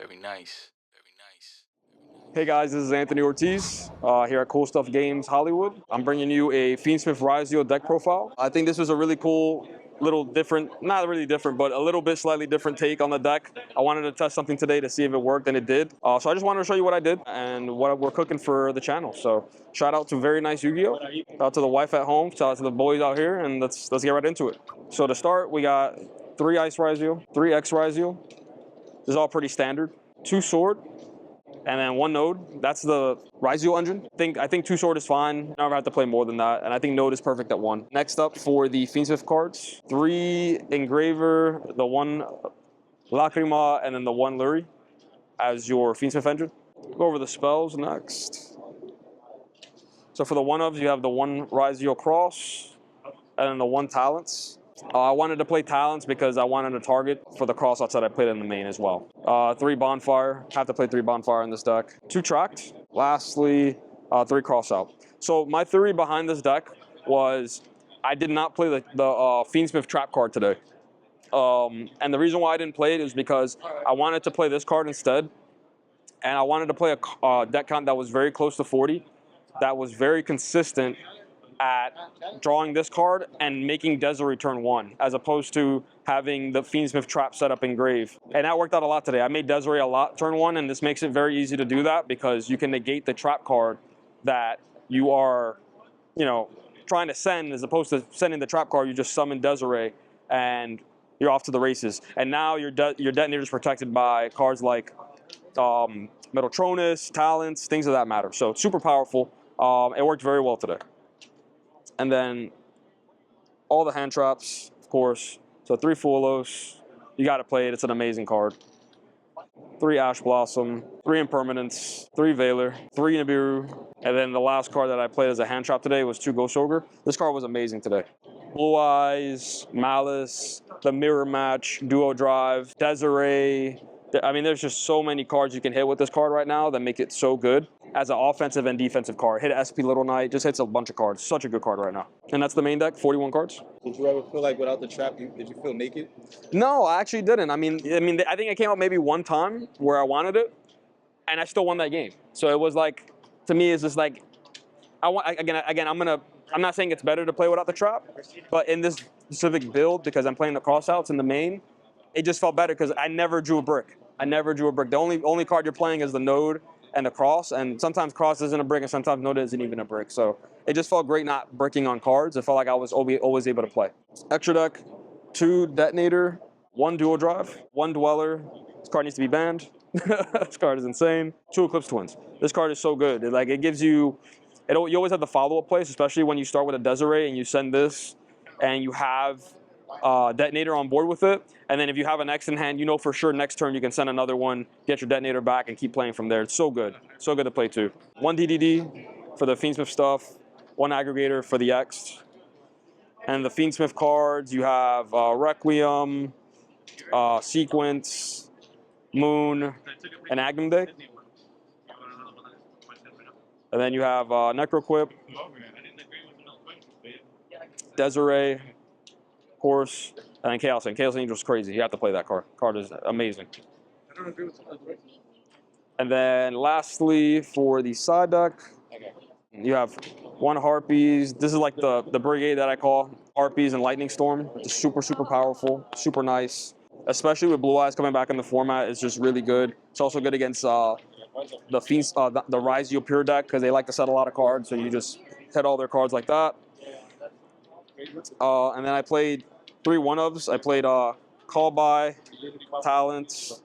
Very nice. Very nice. Hey guys, this is Anthony Ortiz here at Cool Stuff Games Hollywood. I'm bringing you a FIENDSMITH RYZEAL deck profile. I think this was a really cool, little different, not really different, but a little bit slightly different take on the deck. I wanted to test something today to see if it worked, and it did. So I just wanted to show you what I did and what we're cooking for the channel. So shout out to Very Nice Yu-Gi-Oh! Shout out to the wife at home, shout out to the boys out here, and let's get right into it. So to start, we got 3 Ice RYZEAL, 3 X RYZEAL. This is all pretty standard. 2 Sword, and then 1 Node. That's the RYZEAL engine. I think 2 Sword is fine. Never have to play more than that. And I think Node is perfect at 1. Next up for the FIENDSMITH cards, 3 Engraver, the 1 Lacrima, and then the 1 Lurie as your FIENDSMITH engine. Go over the spells next. So for the 1-ofs, you have the 1 RYZEAL Cross, and then the 1 Talents. I wanted to play Talents because I wanted a target for the cross outside I played in the main as well. 3 Bonfire, have to play 3 Bonfire in this deck. 2 Tracked, lastly 3 Cross Out. So my theory behind this deck was I did not play the FIENDSMITH Trap card today. And the reason why I didn't play it is because I wanted to play this card instead. And I wanted to play a deck count that was very close to 40, that was very consistent at drawing this card and making Desiree turn 1, as opposed to having the FIENDSMITH Trap set up in Grave. And that worked out a lot today. I made Desiree a lot turn 1, and this makes it very easy to do that because you can negate the trap card that you are, trying to send, as opposed to sending the trap card. You just summon Desiree and you're off to the races. And now your detonator is protected by cards like Metaltronus, Talents, things of that matter. So it's super powerful. It worked very well today. And then all the hand traps, of course. So 3 Fulos, you got to play it. It's an amazing card. 3 Ash Blossom, 3 Impermanence, 3 Veiler, 3 Nibiru, and then the last card that I played as a hand trap today was 2 Ghost Ogre. This card was amazing today. Blue Eyes, Malice, the Mirror Match, Duo Drive, Desiree. I mean, there's just so many cards you can hit with this card right now that make it so good. As an offensive and defensive card. Hit SP Little Knight, just hits a bunch of cards. Such a good card right now. And that's the main deck, 41 cards. Did you ever feel like without the trap, did you feel naked? No, I actually didn't. I mean, I think it came out maybe one time where I wanted it, and I still won that game. So it was like, to me, it's just like, again, I'm not saying it's better to play without the trap, but in this specific build, because I'm playing the crossouts in the main, it just felt better because I never drew a brick. The only card you're playing is the Node and the Cross, and sometimes Cross isn't a brick, and sometimes Node isn't even a brick. So it just felt great not bricking on cards. It felt like I was always able to play. Extra deck, 2 Detonator, 1 Dual Drive, 1 Dweller. This card needs to be banned. This card is insane. 2 Eclipse Twins. This card is so good. It gives you, you always have the follow-up place, especially when you start with a Desiree and you send this, and you have Detonator on board with it, and then if you have an X in hand, you know for sure next turn you can send another one, get your Detonator back, and keep playing from there. It's so good to play too. 1 DDD for the FIENDSMITH stuff, 1 Aggregator for the X, and the FIENDSMITH cards you have Requiem, Sequence, Moon, and Agnum Day, and then you have Necroquip, Desiree, of course, and then Chaos Angel. Chaos Angel is crazy. You have to play that card. Card is amazing. And then lastly, for the side deck, you have 1 Harpies. This is like the brigade that I call Harpies and Lightning Storm. It's super powerful, super nice. Especially with Blue Eyes coming back in the format, it's just really good. It's also good against the RYZEAL Pure deck because they like to set a lot of cards, so you just hit all their cards like that. And then I played 3 1-ofs. I played Call By, Talents,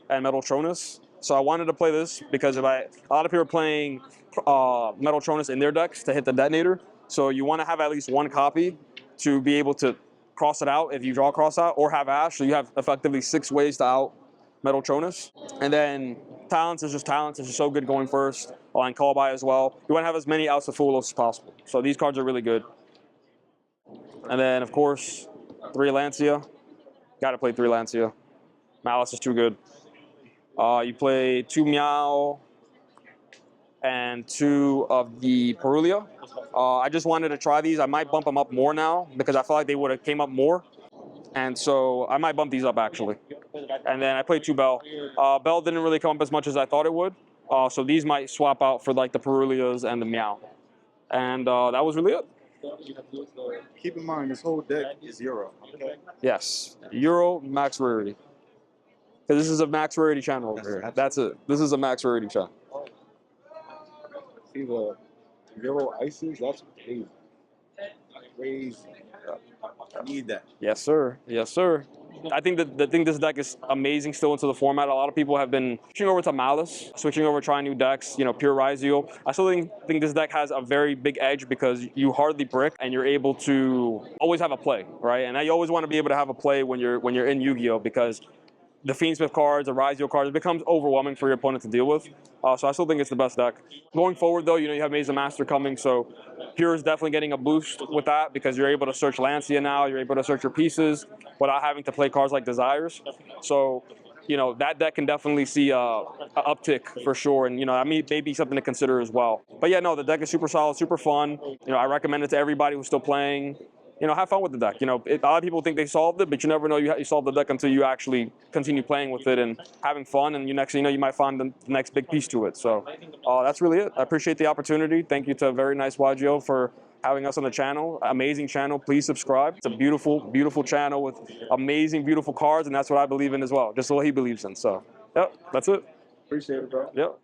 and Metaltronus. So I wanted to play this because a lot of people are playing Metaltronus in their decks to hit the Detonator. So you want to have at least 1 copy to be able to cross it out if you draw cross out, or have Ash. So you have effectively 6 ways to out Metaltronus. And then Talents is just so good going first, and Call By as well. You want to have as many outs of Fulos as possible. So these cards are really good. And then, of course, 3 Lancia. Got to play 3 Lancia. Malice is too good. You play 2 Meow and 2 of the Perulia. I just wanted to try these. I might bump them up more now because I feel like they would have came up more. And so I might bump these up actually. And then I played 2 Bell. Bell didn't really come up as much as I thought it would. So these might swap out for like the Perulias and the Meow. And that was really it. Keep in mind, this whole deck is Euro. Okay. Yes, Euro Max Rarity. Because this is a Max Rarity channel over here. That's it. This is a Max Rarity channel. See the Euro ices? That's crazy. Crazy. I need that. Yes, sir. Yes, sir. I think this deck is amazing still into the format. A lot of people have been switching over to Malice, switching over, trying new decks, you know, pure RYZEAL. I still think this deck has a very big edge because you hardly brick and you're able to always have a play, right? And you always want to be able to have a play when you're in Yu-Gi-Oh! Because the FIENDSMITH cards, the RYZEAL cards, it becomes overwhelming for your opponent to deal with. So I still think it's the best deck. Going forward, though, you know, you have Maze Master coming, so Pure is definitely getting a boost with that because you're able to search Lancia now, you're able to search your pieces without having to play cards like Desires. So, you know, that deck can definitely see a uptick for sure, and, you know, that may be something to consider as well. But yeah, no, the deck is super solid, super fun. You know, I recommend it to everybody who's still playing. You know, have fun with the deck. You know, a lot of people think they solved it, but you never know you solved the deck until you actually continue playing with it and having fun. And next thing you know, you might find the next big piece to it. So that's really it. I appreciate the opportunity. Thank you to Very Nice YGO for having us on the channel. Amazing channel. Please subscribe. It's a beautiful, beautiful channel with amazing, beautiful cards, and that's what I believe in as well. Just what he believes in. So, yep, that's it. Appreciate it, bro. Yep.